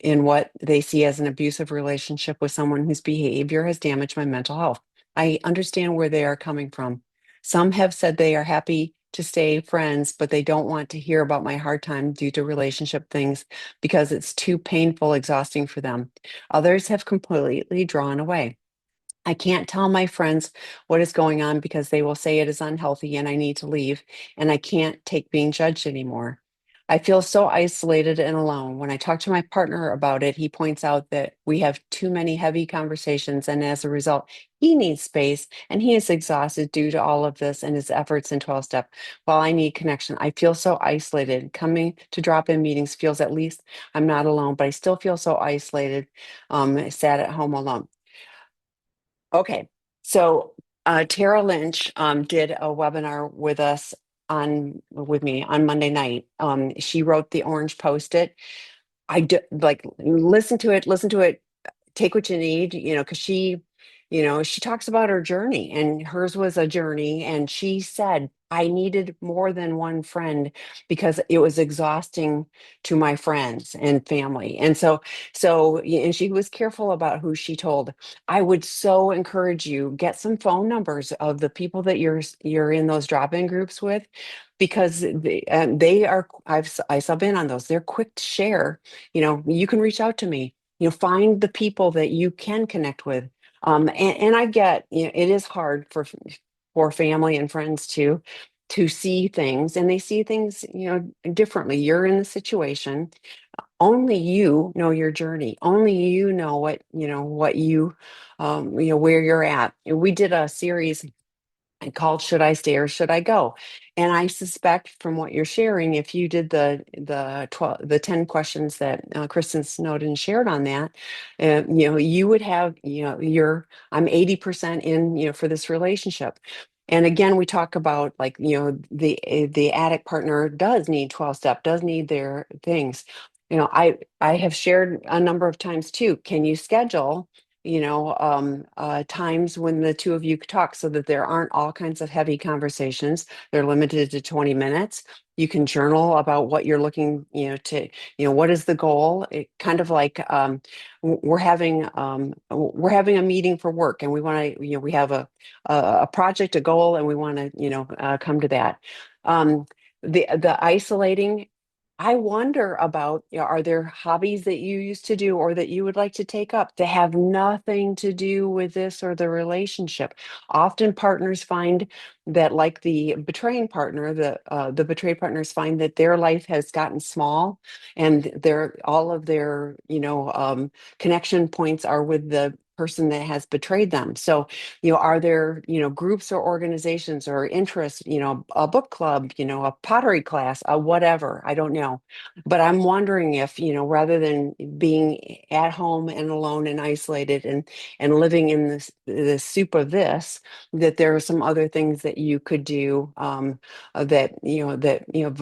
in what they see as an abusive relationship with someone whose behavior has damaged my mental health. I understand where they are coming from. Some have said they are happy to stay friends, but they don't want to hear about my hard time due to relationship things because it's too painful, exhausting for them. Others have completely drawn away. I can't tell my friends what is going on because they will say it is unhealthy and I need to leave, and I can't take being judged anymore. I feel so isolated and alone. When I talk to my partner about it, he points out that we have too many heavy conversations, and as a result, he needs space and he is exhausted due to all of this and his efforts in 12 step. While I need connection, I feel so isolated. Coming to drop in meetings feels at least I'm not alone, but I still feel so isolated, sat at home alone. Okay, so Tara Lynch did a webinar with me on Monday night. She wrote the Orange Post-it. I do, like, listen to it, take what you need, because she talks about her journey, and hers was a journey. And she said, I needed more than one friend because it was exhausting to my friends and family. And she was careful about who she told. I would so encourage you, get some phone numbers of the people that you're in those drop-in groups with, because they are, I sub in on those. They're quick to share. You can reach out to me. find the people that you can connect with. And I get, it is hard for family and friends to see things, and they see things, differently. You're in the situation. Only you know your journey. Only you know what where you're at. We did a series called Should I Stay or Should I Go? And I suspect from what you're sharing, if you did the 10 questions that Kristen Snowden shared on that, you would have, I'm 80% in, for this relationship. And again, we talk about, like, the addict partner does need 12 step, does need their things. I have shared a number of times too. Can you schedule times when the two of you talk, so that there aren't all kinds of heavy conversations? They're limited to 20 minutes. You can journal about what you're looking, what is the goal? It kind of like, we're having a meeting for work, and we want to, we have a project, a goal, and we want to, come to that. Um, the isolating, I wonder about, are there hobbies that you used to do or that you would like to take up that have nothing to do with this or the relationship? Often partners find that, like the betraying partner, the betrayed partners find that their life has gotten small, and all of their, connection points are with the person that has betrayed them. So, are there, groups or organizations or interests, a book club, a pottery class, a whatever, I don't know. But I'm wondering if, rather than being at home and alone and isolated and living in this soup of this, that there are some other things that you could do,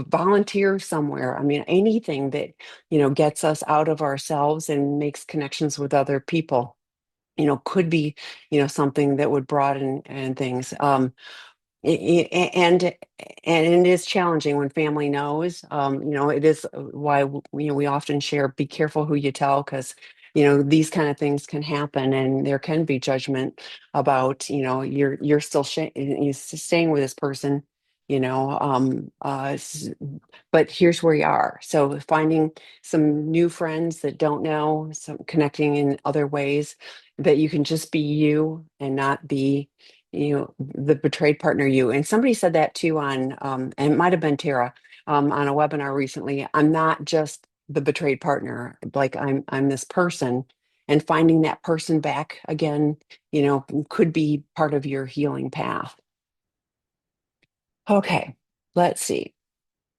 volunteer somewhere. I mean, anything that, gets us out of ourselves and makes connections with other people, could be, something that would broaden and things. And it is challenging when family knows. It is why we often share, be careful who you tell, because these kind of things can happen, and there can be judgment about, you're still you're staying with this person, you know um uh s- but here's where you are. So finding some new friends that don't know, some connecting in other ways, that you can just be you and not be, the betrayed partner you. And somebody said that too on, and it might have been Tara, on a webinar recently. I'm not just the betrayed partner, like I'm this person, and finding that person back again, could be part of your healing path. Okay, let's see.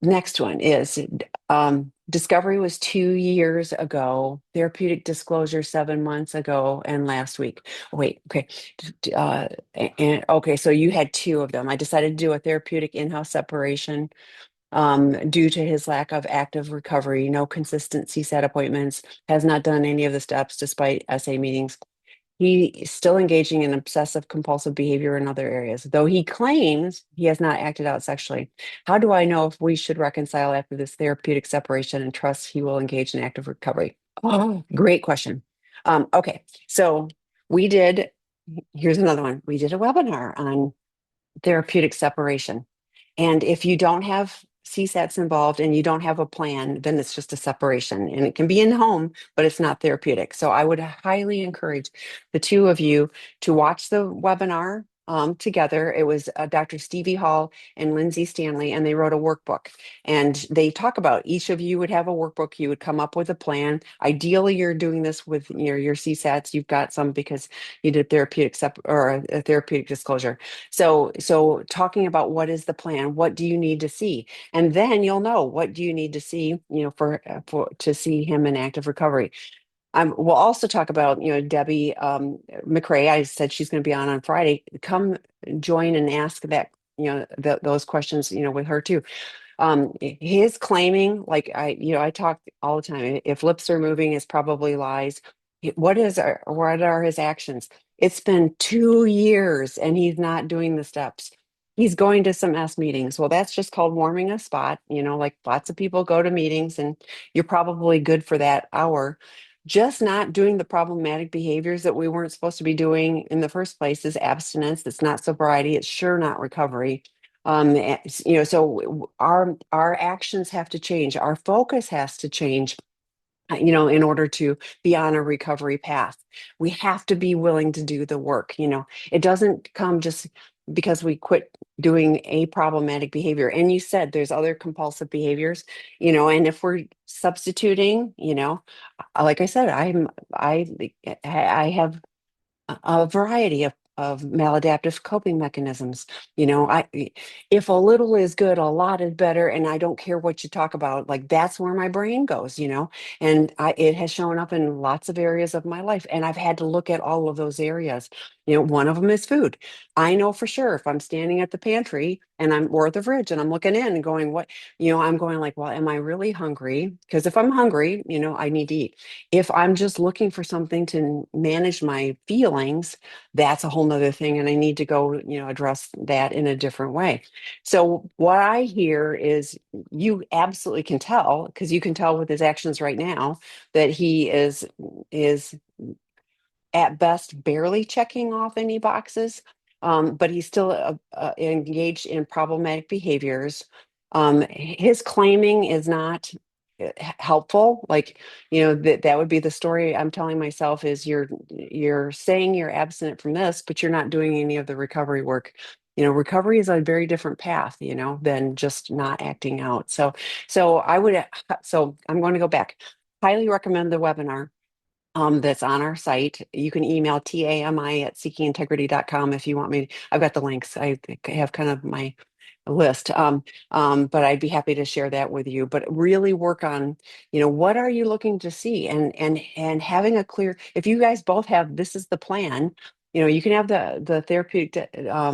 Next one is, discovery was 2 years ago, therapeutic disclosure 7 months ago, and last week. Wait, okay. And okay, so you had two of them. I decided to do a therapeutic in-house separation, due to his lack of active recovery, no consistency set appointments, has not done any of the steps despite SA meetings. He is still engaging in obsessive compulsive behavior in other areas, though he claims he has not acted out sexually. How do I know if we should reconcile after this therapeutic separation and trust he will engage in active recovery? Oh, great question. Okay, so we did, here's another one. We did a webinar on therapeutic separation. And if you don't have CSATs involved and you don't have a plan, then it's just a separation. And it can be in home, but it's not therapeutic. So I would highly encourage the two of you to watch the webinar together. It was Dr. Stevie Hall and Lindsay Stanley, and they wrote a workbook. And they talk about, each of you would have a workbook. You would come up with a plan. Ideally, you're doing this with your CSATs. You've got some because you did therapeutic or a therapeutic disclosure. So talking about what is the plan, what do you need to see, and then you'll know what do you need to see, for to see him in active recovery. We'll also talk about, Debbie McRae. I said she's going to be on Friday. Come join and ask that, those questions, with her too. His claiming, like, I talk all the time, if lips are moving, it's probably lies. What are his actions? It's been 2 years and he's not doing the steps. He's going to some meetings. Well, that's just called warming a spot. Like, lots of people go to meetings, and you're probably good for that hour. Just not doing the problematic behaviors that we weren't supposed to be doing in the first place is abstinence. It's not sobriety. It's sure not recovery. So our actions have to change. Our focus has to change. in order to be on a recovery path. We have to be willing to do the work. It doesn't come just because we quit doing a problematic behavior. And you said there's other compulsive behaviors, and if we're substituting, like I said, I I have a variety of maladaptive coping mechanisms. If a little is good, a lot is better, and I don't care what you talk about. Like that's where my brain goes, and it has shown up in lots of areas of my life, and I've had to look at all of those areas. One of them is food. I know for sure if I'm standing at the pantry and I'm or at the fridge and I'm looking in and going, what, I'm going like, well, am I really hungry? Because if I'm hungry, I need to eat. If I'm just looking for something to manage my feelings, that's a whole nother thing. And I need to go, address that in a different way. So what I hear is you absolutely can tell, because you can tell with his actions right now that he is at best barely checking off any boxes, but he's still engaged in problematic behaviors. His claiming is not helpful. Like, that would be the story I'm telling myself is you're saying you're abstinent from this, but you're not doing any of the recovery work. Recovery is a very different path, than just not acting out. So I would, so I'm going to go back. Highly recommend the webinar that's on our site. You can email tami@seekingintegrity.com if you want me. I've got the links. I have kind of my list. But I'd be happy to share that with you. But really work on, what are you looking to see? And having a clear, if you guys both have this is the plan, you can have the therapeutic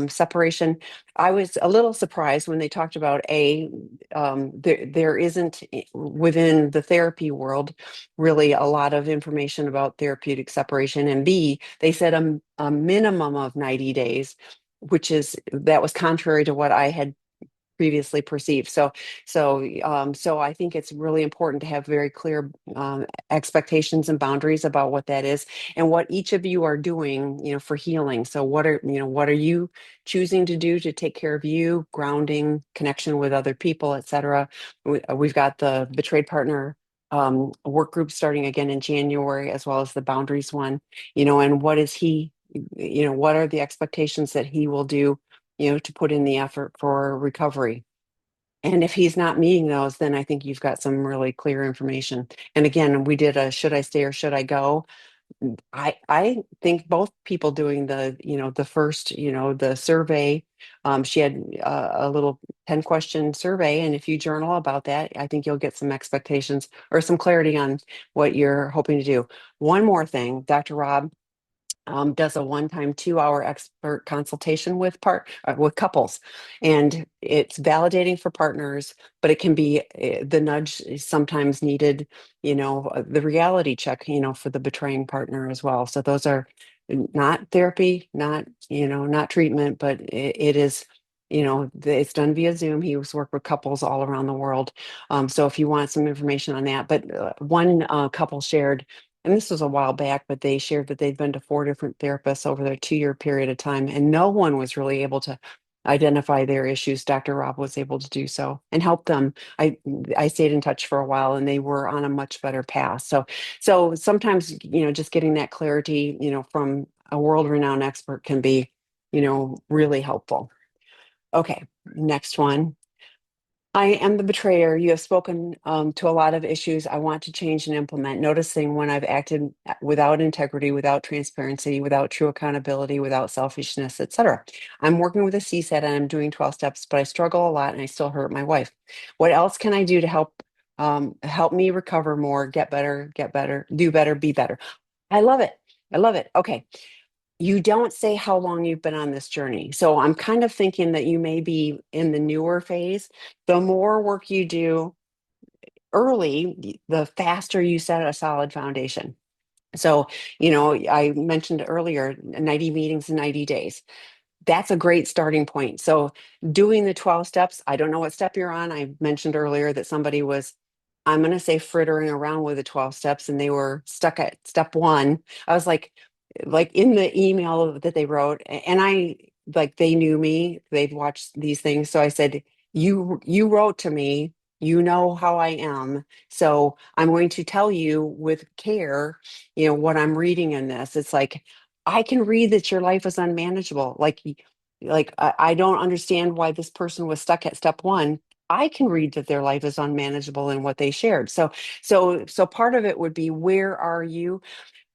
separation. I was a little surprised when they talked about there isn't within the therapy world really a lot of information about therapeutic separation. And B, they said a minimum of 90 days, that was contrary to what I had previously perceived. So I think it's really important to have very clear expectations and boundaries about what that is and what each of you are doing, for healing. So what are you choosing to do to take care of you, grounding, connection with other people, etc. We've got the betrayed partner work group starting again in January, as well as the boundaries one, and what is he, what are the expectations that he will do, to put in the effort for recovery. And if he's not meeting those, then I think you've got some really clear information. And again, we did a should I stay or should I go? I think both people doing the first, the survey, she had a little 10 question survey. And if you journal about that, I think you'll get some expectations or some clarity on what you're hoping to do. One more thing, Dr. Rob does a one-time 2-hour expert consultation with couples, and it's validating for partners, but it can be the nudge is sometimes needed, the reality check, for the betraying partner as well. So those are not therapy, not treatment, but it is. It's done via Zoom. He was worked with couples all around the world. So if you want some information on that, but one couple shared, and this was a while back, but they shared that they'd been to 4 different therapists over their 2-year period of time, and no one was really able to identify their issues. Dr. Rob was able to do so and help them. I stayed in touch for a while, and they were on a much better path. So sometimes, just getting that clarity, from a world-renowned expert can be, really helpful. Okay, next one. I am the betrayer. You have spoken to a lot of issues I want to change and implement, noticing when I've acted without integrity, without transparency, without true accountability, without selfishness, etc. I'm working with a CSAT and I'm doing 12 steps, but I struggle a lot and I still hurt my wife. What else can I do to help me recover more, get better, do better, be better? I love it. I love it. Okay. You don't say how long you've been on this journey. So I'm kind of thinking that you may be in the newer phase. The more work you do early, the faster you set a solid foundation. So, I mentioned earlier 90 meetings in 90 days. That's a great starting point. So doing the 12 steps, I don't know what step you're on. I mentioned earlier that somebody was, I'm going to say, frittering around with the 12 steps and they were stuck at step one. I was like in the email that they wrote, and I, like, they knew me, they'd watched these things. So I said, you wrote to me You know how I am. So I'm going to tell you with care, what I'm reading in this. It's like, I can read that your life is unmanageable. Like I don't understand why this person was stuck at step one. I can read that their life is unmanageable in what they shared. So part of it would be, where are you?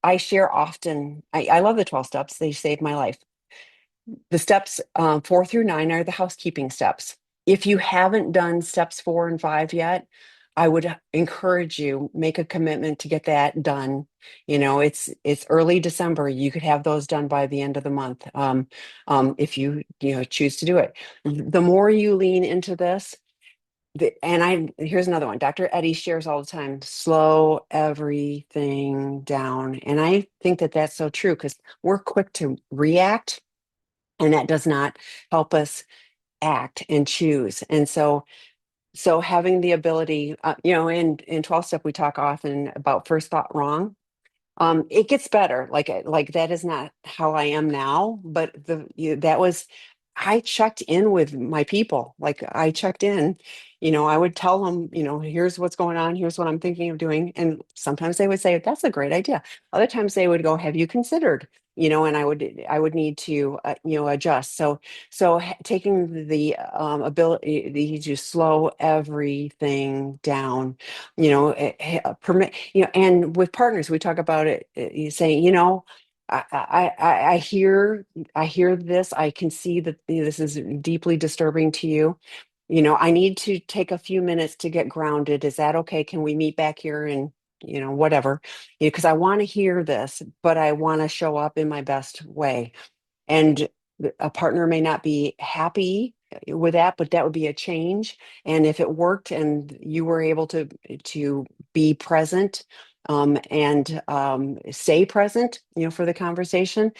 I share often. I love the 12 steps. They saved my life. The steps 4 through 9 are the housekeeping steps. If you haven't done steps 4 and 5 yet, I would encourage you, make a commitment to get that done. It's early December. You could have those done by the end of the month, if you choose to do it. The more you lean into this, and here's another one. Dr. Eddie shares all the time, slow everything down, and I think that that's so true because we're quick to react, and that does not help us act and choose. And so having the ability, in 12 step we talk often about first thought wrong. It gets better. Like that is not how I am now, but that was, I checked in with my people. Like I checked in, I would tell them, here's what's going on, here's what I'm thinking of doing. And sometimes they would say, that's a great idea. Other times they would go, have you considered? And I would need to adjust. So taking the ability to slow everything down, permit, and with partners, we talk about it, you saying, I hear this. I can see that this is deeply disturbing to you. I need to take a few minutes to get grounded. Is that okay? Can we meet back here and, whatever, because I want to hear this, but I want to show up in my best way. And a partner may not be happy with that, but that would be a change. And if it worked and you were able to be present, and stay present, for the conversation.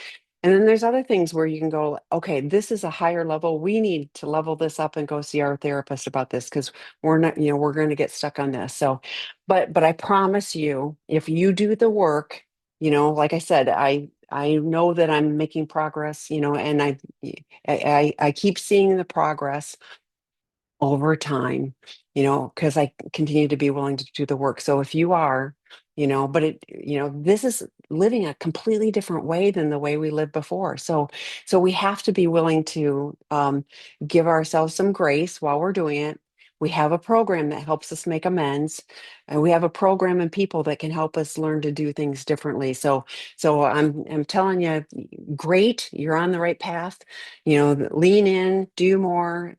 And then there's other things where you can go, okay, this is a higher level. We need to level this up and go see our therapist about this because we're not, we're going to get stuck on this. So, but I promise you, if you do the work, like I said, I know that I'm making progress, and I keep seeing the progress over time, because I continue to be willing to do the work. So if you are, but this is living a completely different way than the way we lived before. So we have to be willing to give ourselves some grace while we're doing it. We have a program that helps us make amends, and we have a program and people that can help us learn to do things differently. So I'm telling you, great, you're on the right path. Lean in, do more,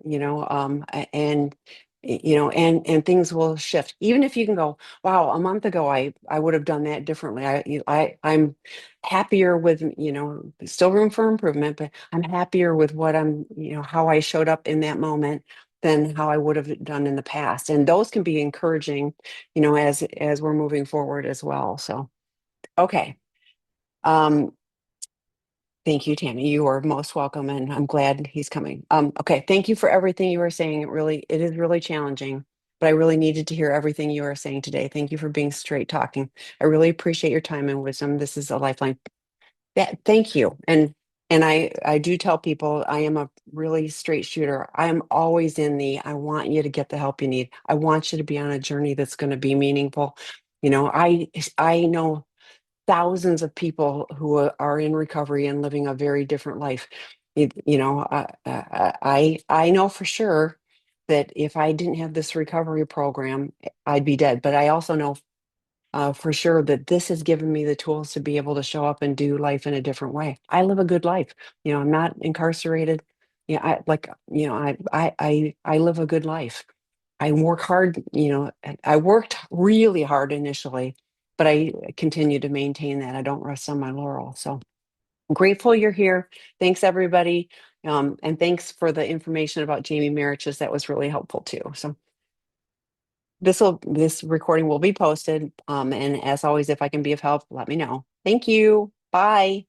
and things will shift. Even if you can go, wow, a month ago I would have done that differently. I'm happier with, still room for improvement, but I'm happier with what I'm, how I showed up in that moment than how I would have done in the past. And those can be encouraging, as we're moving forward as well. So, okay. Um, Thank you, Tammy. You are most welcome, and I'm glad he's coming. Okay, thank you for everything you were saying. It is really challenging, but I really needed to hear everything you were saying today. Thank you for being straight talking. I really appreciate your time and wisdom. This is a lifeline. Thank you. And I do tell people I am a really straight shooter. I am always in I want you to get the help you need. I want you to be on a journey that's going to be meaningful. I know thousands of people who are in recovery and living a very different life. I know for sure that if I didn't have this recovery program, I'd be dead. But I also know for sure that this has given me the tools to be able to show up and do life in a different way. I live a good life. I'm not incarcerated. I live a good life. I work hard, I worked really hard initially, but I continue to maintain that. I don't rest on my laurel. So I'm grateful you're here. Thanks, everybody. And thanks for the information about Jamie Marich's. That was really helpful too. So this recording will be posted. And as always, if I can be of help, let me know. Thank you. Bye.